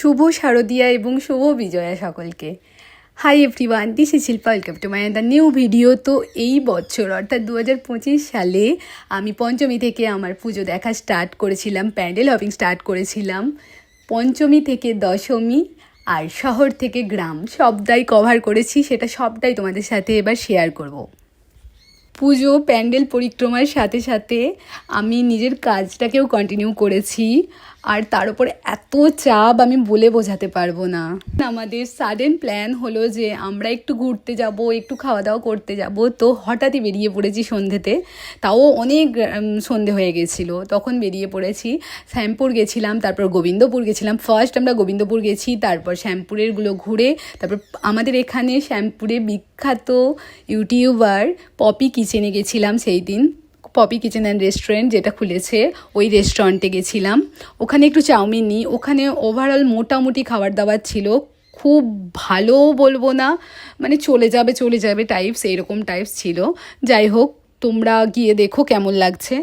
শুভ শারদিয়া এবং শুভ বিজয়া সকলকে। Hi everyone, this is Shilpa, welcome to my the new video. তো এই বছর অর্থাৎ 2025 সালে আমি পঞ্চমী থেকে আমার পুজো দেখা স্টার্ট করেছিলাম, প্যান্ডেল হপিং স্টার্ট করেছিলাম। পঞ্চমী থেকে দশমী আর শহর থেকে গ্রাম সবটাই কভার করেছি, সেটা সবটাই তোমাদের সাথে এবার শেয়ার করব। পুজো প্যান্ডেল পরিক্রমার সাথে সাথে আমি নিজের কাজটাকেও কন্টিনিউ করেছি, আর তার উপর এত চাপ আমি বলে বোঝাতে পারবো না। আমাদের সাডেন প্ল্যান হলো যে আমরা একটু ঘুরতে যাব, একটু খাওয়া দাওয়া করতে যাব। তো হঠাৎই বেরিয়ে পড়েছি সন্ধ্যেতে, তাও অনেক সন্ধে হয়ে গেছিলো তখন বেরিয়ে পড়েছি। শ্যামপুর গেছিলাম, তারপর গোবিন্দপুর গেছিলাম। ফার্স্ট আমরা গোবিন্দপুর গেছি, তারপর শ্যামপুরেরগুলো ঘুরে তারপর আমাদের এখানে শ্যামপুরে বিখ্যাত ইউটিউবার পপি কিচেনে গেছিলাম সেই দিন। পপি কিচেন অ্যান্ড রেস্টুরেন্ট যেটা খুলেছে, ওই রেস্টুরেন্টে গেছিলাম। ওখানে একটু চাউমিন নিই। ওখানে ওভারঅল মোটামুটি খাবার দাবার ছিল, খুব ভালো বলবো না, মানে চলে যাবে টাইপস, এইরকম টাইপস ছিল। যাই হোক, তোমরা গিয়ে দেখো কেমন লাগছে।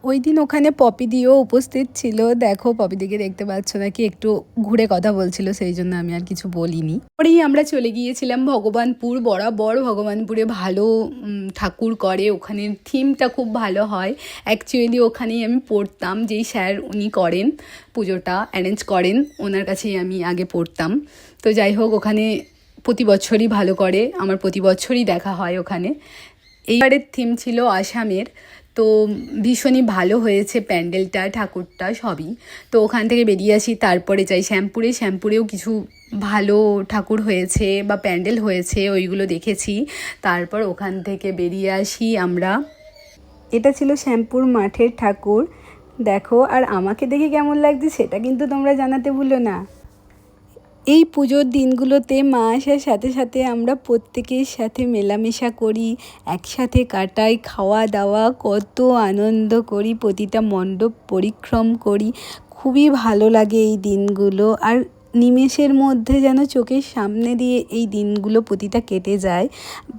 ওই দিন ওখানে পপি দিও উপস্থিত ছিল। দেখো পপি দিকে দেখতে পাচ্ছ নাকি, একটু ঘুরে কথা বলছিল, সেই জন্য আমি আর কিছু বলিনি। পরেই আমরা চলে গিয়েছিলাম ভগবানপুর। বরাবর ভগবানপুরে ভালো ঠাকুর করে, ওখানের থিমটা খুব ভালো হয়। অ্যাকচুয়ালি ওখানেই আমি পড়তাম, যেই স্যার উনি করেন পুজোটা অ্যারেঞ্জ করেন, ওনার কাছেই আমি আগে পড়তাম। তো যাই হোক, ওখানে প্রতি বছরই ভালো করে, আমার প্রতি বছরই দেখা হয় ওখানে। এইবারের থিম ছিল আসামের। তো ভীষণই ভালো হয়েছে প্যান্ডেলটা, ঠাকুরটা সবই। তো ওখান থেকে বেরিয়ে আসি, তারপরে যাই শ্যামপুরে। শ্যামপুরেও কিছু ভালো ঠাকুর হয়েছে বা প্যান্ডেল হয়েছে, ওইগুলো দেখেছি। তারপর ওখান থেকে বেরিয়ে আসি আমরা। এটা ছিল শ্যামপুর মাঠের ঠাকুর। দেখো, আর আমাকে দেখে কেমন লাগছে সেটা কিন্তু তোমরা জানাতে ভুলো না। এই পুজোর দিনগুলোতে মা আসার সাথে সাথে আমরা প্রত্যেকের সাথে মেলামেশা করি, একসাথে কাটাই, খাওয়া দাওয়া, কত আনন্দ করি, প্রতিটা মণ্ডপ পরিক্রম করি। খুবই ভালো লাগে এই দিনগুলো, আর নিমেষের মধ্যে যেন চোখের সামনে দিয়ে এই দিনগুলো প্রতিটা কেটে যায়,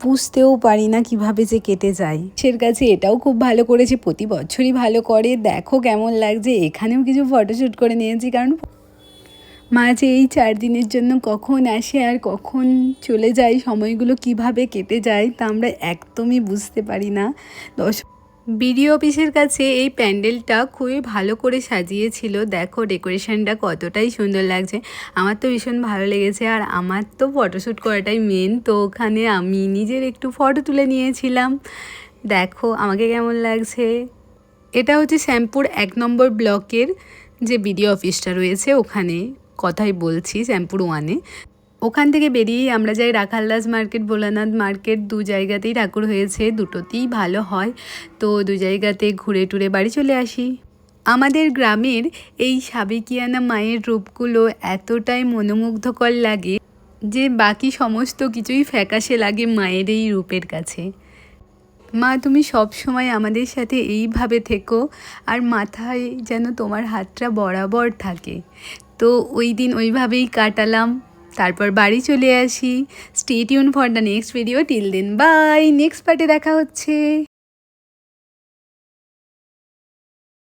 বুঝতেও পারি না কিভাবে যে কেটে যায়। সের কাছে এটাও খুব ভালো করেছে, প্রতি বছরই ভালো করে। দেখো কেমন লাগছে, এখানেও কিছু ফটোশ্যুট করে নিয়েছি, কারণ মা যে এই 4 দিনের জন্য কখন আসে আর কখন চলে যায়, সময়গুলো কিভাবে কেটে যায় তা আমরা একদমই বুঝতে পারি না। বিডিও অফিসের কাছে এই প্যান্ডেলটা খুবই ভালো করে সাজিয়েছিল। দেখো ডেকোরেশনটা কতটাই সুন্দর লাগছে, আমার তো ভীষণ ভালো লেগেছে। আর আমার তো ফটোশ্যুট করাটাই মেন, তো ওখানে আমি নিজের একটু ফটো তুলে নিয়েছিলাম। দেখো আমাকে কেমন লাগছে। এটা হচ্ছে শ্যামপুর 1 নম্বর ব্লকের যে বিডিও অফিসটা রয়েছে, ওখানে কথাই বলছি, শ্যামপুর 1-এ। ওখান থেকে বেরিয়েই আমরা যাই রাখালদাস মার্কেট, ভোলানাথ মার্কেট। দু জায়গাতেই ঠাকুর হয়েছে, দুটোতেই ভালো হয়। তো দু জায়গাতে ঘুরে টুরে বাড়ি চলে আসি। আমাদের গ্রামের এই সাবেকিয়ানা মায়ের রূপগুলো এতটাই মনোমুগ্ধকর লাগে যে বাকি সমস্ত কিছুই ফ্যাকাশে লাগে মায়ের এই রূপের কাছে। মা, তুমি সব সময় আমাদের সাথে এইভাবে থেকো, আর মাথায় যেন তোমার হাতটা বরাবর থাকে। তো ওই দিন ওইভাবেই কাটালাম, তারপর বাড়ি চলে আসি। Stay tune for the next video. Till then bye, next পার্টে দেখা হচ্ছে।